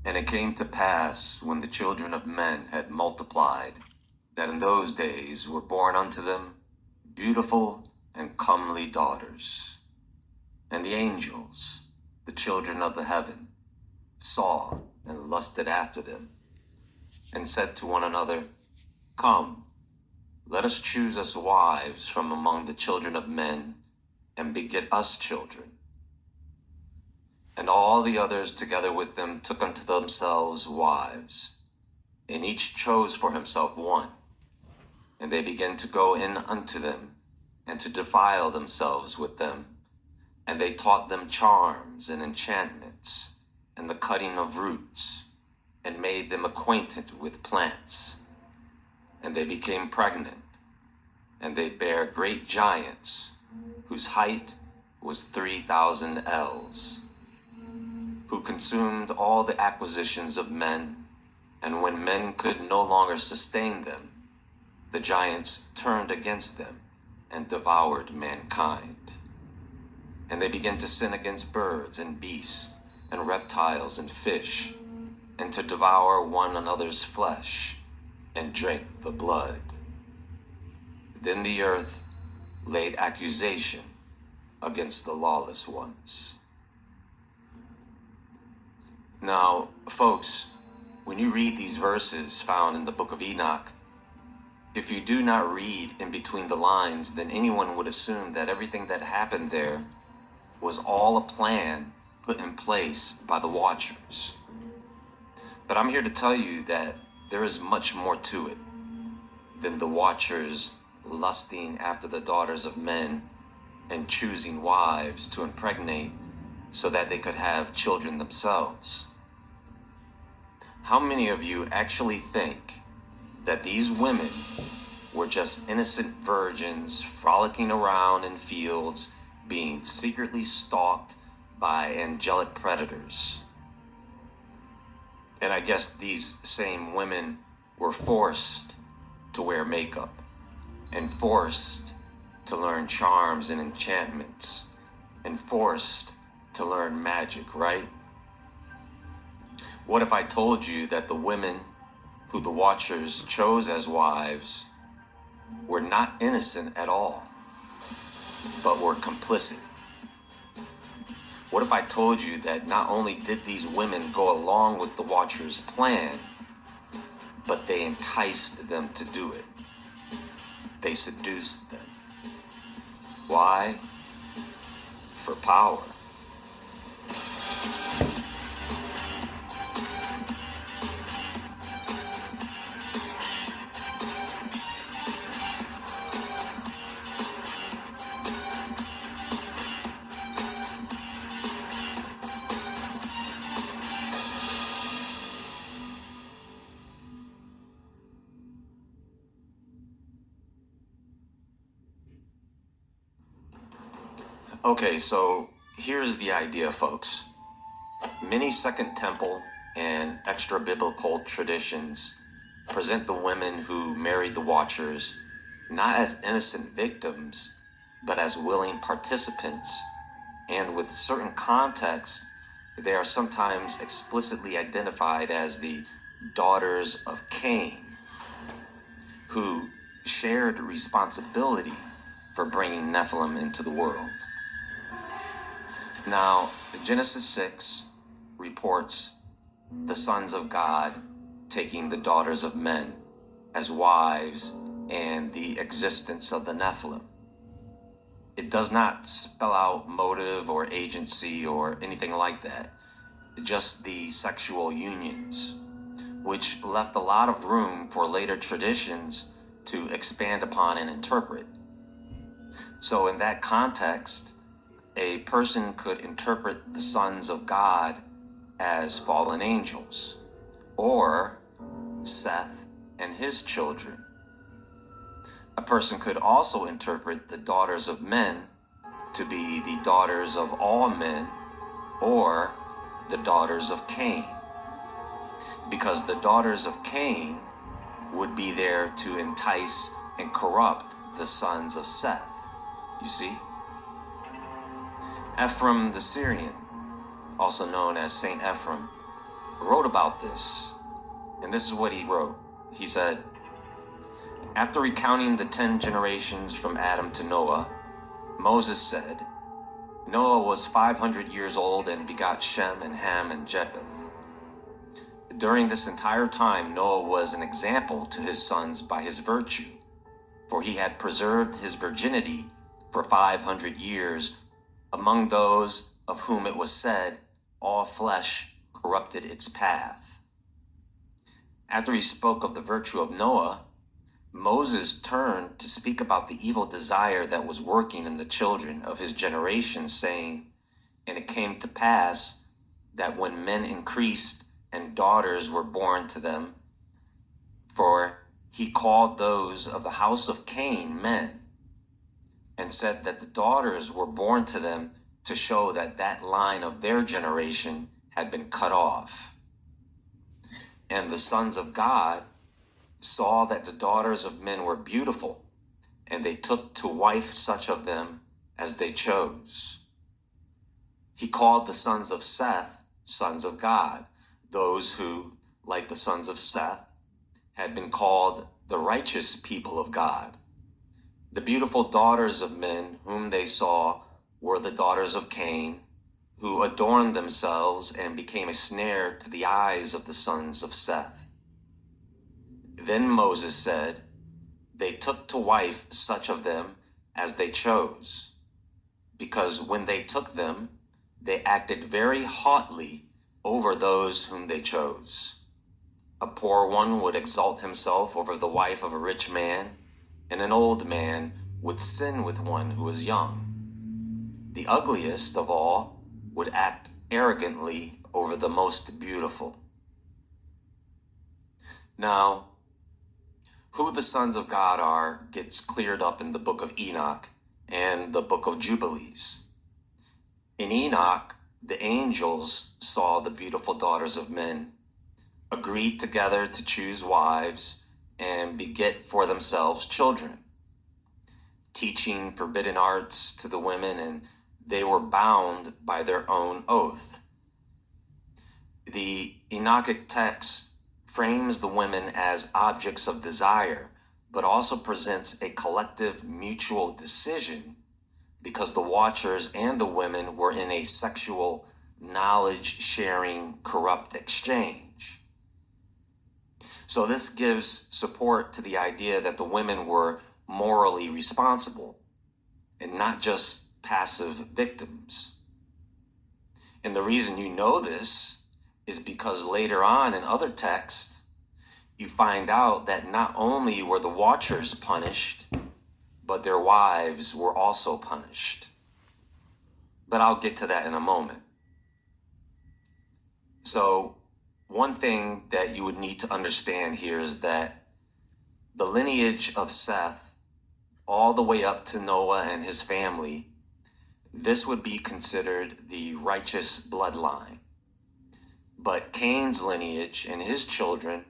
And it came to pass, when the children of men had multiplied, that in those days were born unto them beautiful and comely daughters. And the angels, the children of the heaven, saw and lusted after them, and said to one another, Come, let us choose us wives from among the children of men, and beget us children. And all the others together with them took unto themselves wives, and each chose for himself one. And they began to go in unto them, and to defile themselves with them. And they taught them charms and enchantments, and the cutting of roots, and made them acquainted with plants. And they became pregnant, and they bare great giants, whose height was 3,000 ells, who consumed all the acquisitions of men. And when men could no longer sustain them, the giants turned against them and devoured mankind. And they began to sin against birds and beasts and reptiles and fish, and to devour one another's flesh and drink the blood. Then the earth laid accusation against the lawless ones. Now, folks, when you read these verses found in the book of Enoch, if you do not read in between the lines, then anyone would assume that everything that happened there was all a plan put in place by the Watchers. But I'm here to tell you that there is much more to it than the Watchers lusting after the daughters of men and choosing wives to impregnate so that they could have children themselves. How many of you actually think that these women were just innocent virgins frolicking around in fields, being secretly stalked by angelic predators? And I guess these same women were forced to wear makeup and forced to learn charms and enchantments and forced to learn magic, right? What if I told you that the women who the Watchers chose as wives were not innocent at all, but were complicit? What if I told you that not only did these women go along with the Watchers' plan, but they enticed them to do it? They seduced them. Why? For power. Okay, so here's the idea, folks. Many Second Temple and extra-biblical traditions present the women who married the Watchers not as innocent victims, but as willing participants, and with certain context, they are sometimes explicitly identified as the daughters of Cain, who shared responsibility for bringing Nephilim into the world. Now, Genesis 6 reports the sons of God taking the daughters of men as wives and the existence of the Nephilim. It does not spell out motive or agency or anything like that, just the sexual unions, which left a lot of room for later traditions to expand upon and interpret. So in that context, a person could interpret the sons of God as fallen angels, or Seth and his children. A person could also interpret the daughters of men to be the daughters of all men, or the daughters of Cain, because the daughters of Cain would be there to entice and corrupt the sons of Seth. You see? Ephraim the Syrian, also known as Saint Ephraim, wrote about this, and this is what he wrote. He said, after recounting the 10 generations from Adam to Noah, Moses said, Noah was 500 years old and begot Shem and Ham and Japheth. During this entire time, Noah was an example to his sons by his virtue, for he had preserved his virginity for 500 years among those of whom it was said, all flesh corrupted its path. After he spoke of the virtue of Noah, Moses turned to speak about the evil desire that was working in the children of his generation, saying, and it came to pass that when men increased and daughters were born to them, for he called those of the house of Cain men, and said that the daughters were born to them to show that that line of their generation had been cut off. And the sons of God saw that the daughters of men were beautiful, and they took to wife such of them as they chose. He called the sons of Seth sons of God, those who, like the sons of Seth, had been called the righteous people of God. The beautiful daughters of men whom they saw were the daughters of Cain, who adorned themselves and became a snare to the eyes of the sons of Seth. Then Moses said, they took to wife such of them as they chose, because when they took them, they acted very haughtily over those whom they chose. A poor one would exalt himself over the wife of a rich man, and an old man would sin with one who was young. The ugliest of all would act arrogantly over the most beautiful. Now, who the sons of God are gets cleared up in the book of Enoch and the book of Jubilees. In Enoch, the angels saw the beautiful daughters of men, agreed together to choose wives and beget for themselves children, teaching forbidden arts to the women, and they were bound by their own oath. The Enochic text frames the women as objects of desire, but also presents a collective mutual decision because the watchers and the women were in a sexual knowledge-sharing corrupt exchange. So this gives support to the idea that the women were morally responsible and not just passive victims. And the reason you know this is because later on in other texts, you find out that not only were the watchers punished, but their wives were also punished. But I'll get to that in a moment. So one thing that you would need to understand here is that the lineage of Seth, all the way up to Noah and his family, this would be considered the righteous bloodline. But Cain's lineage and his children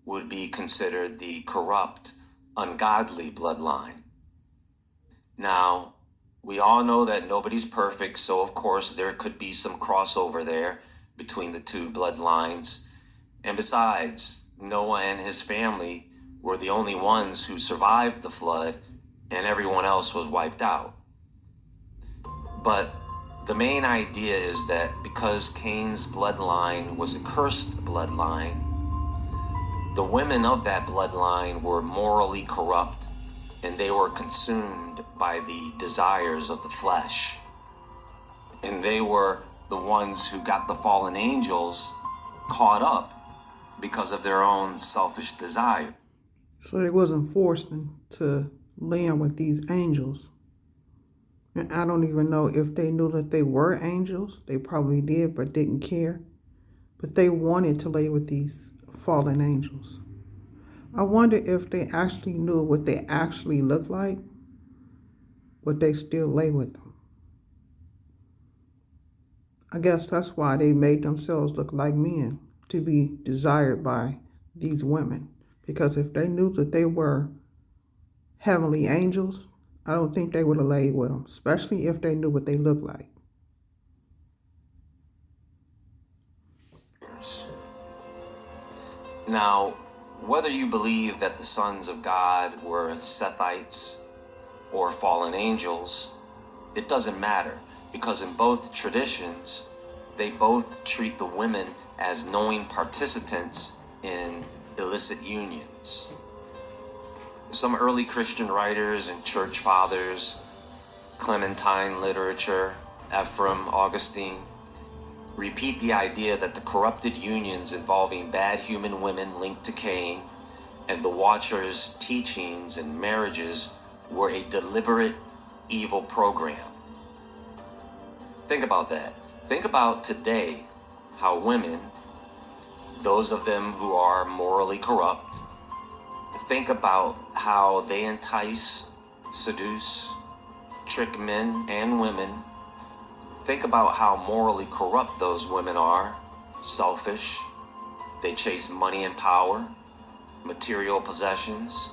would be considered the corrupt, ungodly bloodline. Now, we all know that nobody's perfect, so of course there could be some crossover there between the two bloodlines. And besides, Noah and his family were the only ones who survived the flood, and everyone else was wiped out. But the main idea is that because Cain's bloodline was a cursed bloodline, the women of that bloodline were morally corrupt, and they were consumed by the desires of the flesh. And they were the ones who got the fallen angels caught up because of their own selfish desire. So they wasn't forced to land with these angels. And I don't even know if they knew that they were angels. They probably did, but didn't care. But they wanted to lay with these fallen angels. I wonder if they actually knew what they actually looked like, would they still lay with them? I guess that's why they made themselves look like men, to be desired by these women. Because if they knew that they were heavenly angels, I don't think they would have laid with them, especially if they knew what they looked like. Now, whether you believe that the sons of God were Sethites or fallen angels, it doesn't matter, because in both traditions, they both treat the women as knowing participants in illicit unions. Some early Christian writers and church fathers, Clementine literature, Ephraim, Augustine, repeat the idea that the corrupted unions involving bad human women linked to Cain and the Watchers' teachings and marriages were a deliberate evil program. Think about that. Think about today how women, those of them who are morally corrupt, think about how they entice, seduce, trick men and women. Think about how morally corrupt those women are, selfish. They chase money and power, material possessions,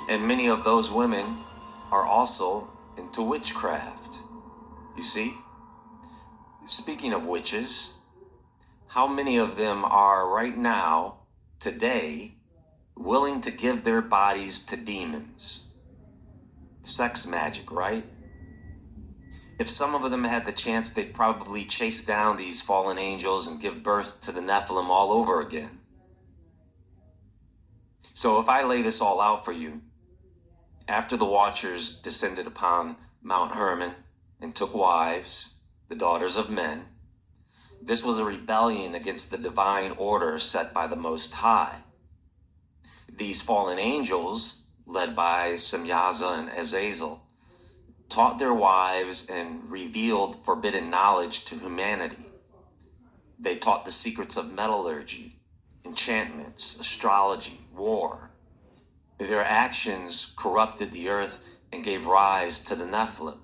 and many of those women are also into witchcraft. You see? Speaking of witches, how many of them are right now, today, willing to give their bodies to demons? Sex magic, right? If some of them had the chance, they'd probably chase down these fallen angels and give birth to the Nephilim all over again. So if I lay this all out for you, after the Watchers descended upon Mount Hermon and took wives, the daughters of men, this was a rebellion against the divine order set by the Most High. These fallen angels, led by Semyaza and Azazel, taught their wives and revealed forbidden knowledge to humanity. They taught the secrets of metallurgy, enchantments, astrology, war. Their actions corrupted the earth and gave rise to the Nephilim,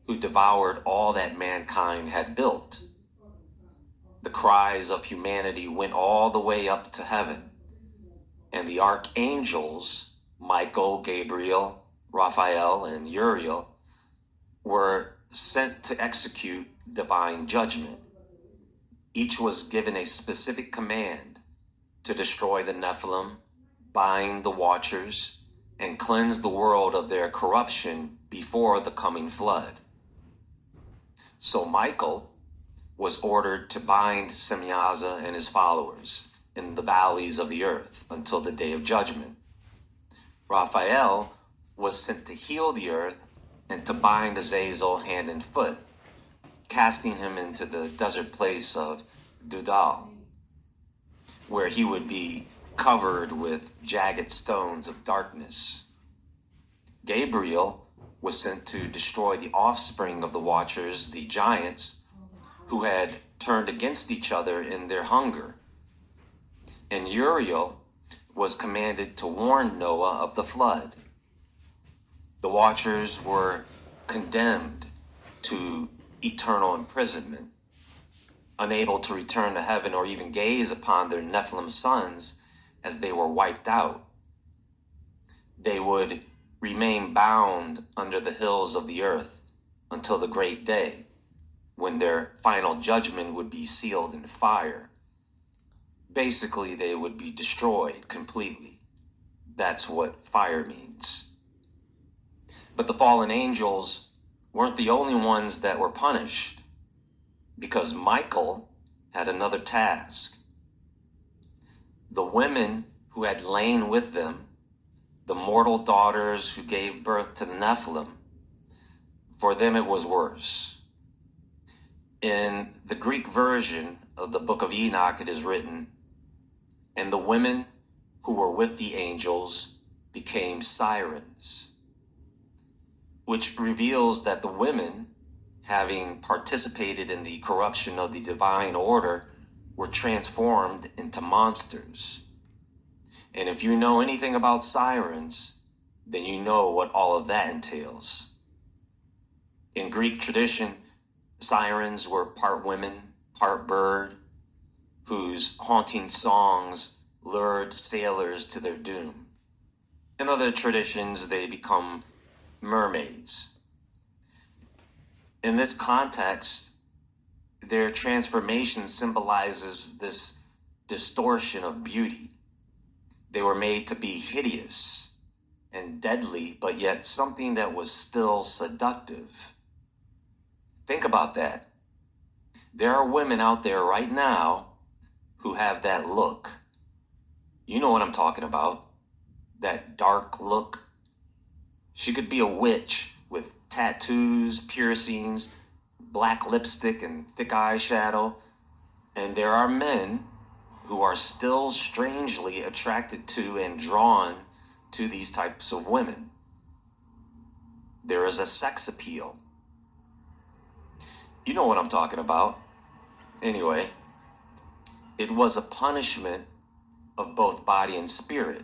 who devoured all that mankind had built. The cries of humanity went all the way up to heaven, and the archangels, Michael, Gabriel, Raphael, and Uriel, were sent to execute divine judgment. Each was given a specific command to destroy the Nephilim, bind the Watchers, and cleanse the world of their corruption before the coming flood. So Michael was ordered to bind Semyaza and his followers in the valleys of the earth until the day of judgment. Raphael was sent to heal the earth and to bind Azazel hand and foot, casting him into the desert place of Dudal, where he would be covered with jagged stones of darkness. Gabriel was sent to destroy the offspring of the Watchers, the giants, who had turned against each other in their hunger. And Uriel was commanded to warn Noah of the flood. The Watchers were condemned to eternal imprisonment, unable to return to heaven or even gaze upon their Nephilim sons as they were wiped out. They would remain bound under the hills of the earth until the great day, when their final judgment would be sealed in fire. Basically, they would be destroyed completely. That's what fire means. But the fallen angels weren't the only ones that were punished, because Michael had another task. The women who had lain with them, the mortal daughters who gave birth to the Nephilim, for them it was worse. In the Greek version of the book of Enoch, it is written, "And the women who were with the angels became sirens," which reveals that the women, having participated in the corruption of the divine order, were transformed into monsters. And if you know anything about sirens, then you know what all of that entails. In Greek tradition, sirens were part women, part bird, whose haunting songs lured sailors to their doom. In other traditions, they become mermaids. In this context, their transformation symbolizes this distortion of beauty, They were made to be hideous and deadly, but yet something that was still seductive. Think about that. There are women out there right now who have that look. You know what I'm talking about. That dark look. She could be a witch with tattoos, piercings, black lipstick, and thick eyeshadow. And there are men who are still strangely attracted to and drawn to these types of women. There is a sex appeal. You know what I'm talking about. Anyway, it was a punishment of both body and spirit.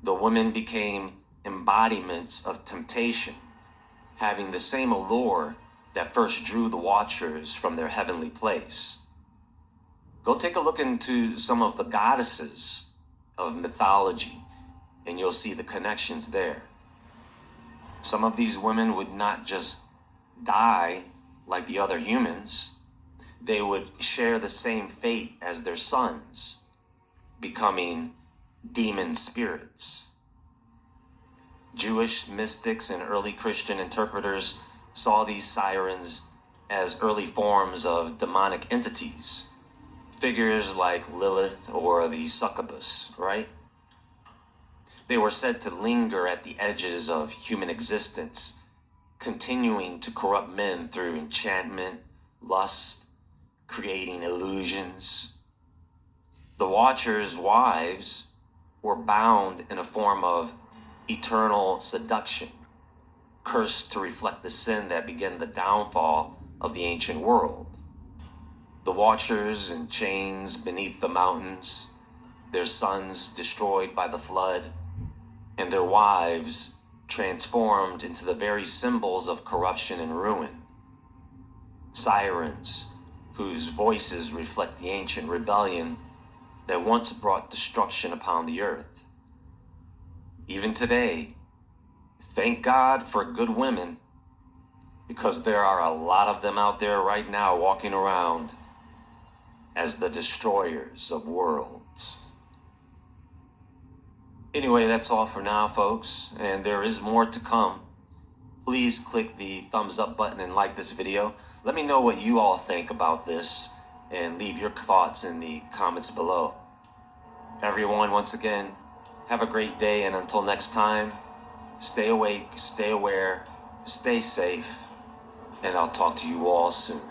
The women became embodiments of temptation, having the same allure that first drew the watchers from their heavenly place. Go take a look into some of the goddesses of mythology, and you'll see the connections there. Some of these women would not just die like the other humans. They would share the same fate as their sons, becoming demon spirits. Jewish mystics and early Christian interpreters saw these sirens as early forms of demonic entities, figures like Lilith or the succubus, right? They were said to linger at the edges of human existence, continuing to corrupt men through enchantment, lust, creating illusions. The Watchers' wives were bound in a form of eternal seduction, cursed to reflect the sin that began the downfall of the ancient world. The Watchers in chains beneath the mountains, their sons destroyed by the flood, and their wives transformed into the very symbols of corruption and ruin. Sirens, whose voices reflect the ancient rebellion that once brought destruction upon the earth. Even today, thank God for good women, because there are a lot of them out there right now walking around as the destroyers of worlds. Anyway, that's all for now, folks, and there is more to come. Please click the thumbs up button and like this video. Let me know what you all think about this and leave your thoughts in the comments below. Everyone, once again, have a great day, and until next time, stay awake, stay aware, stay safe, and I'll talk to you all soon.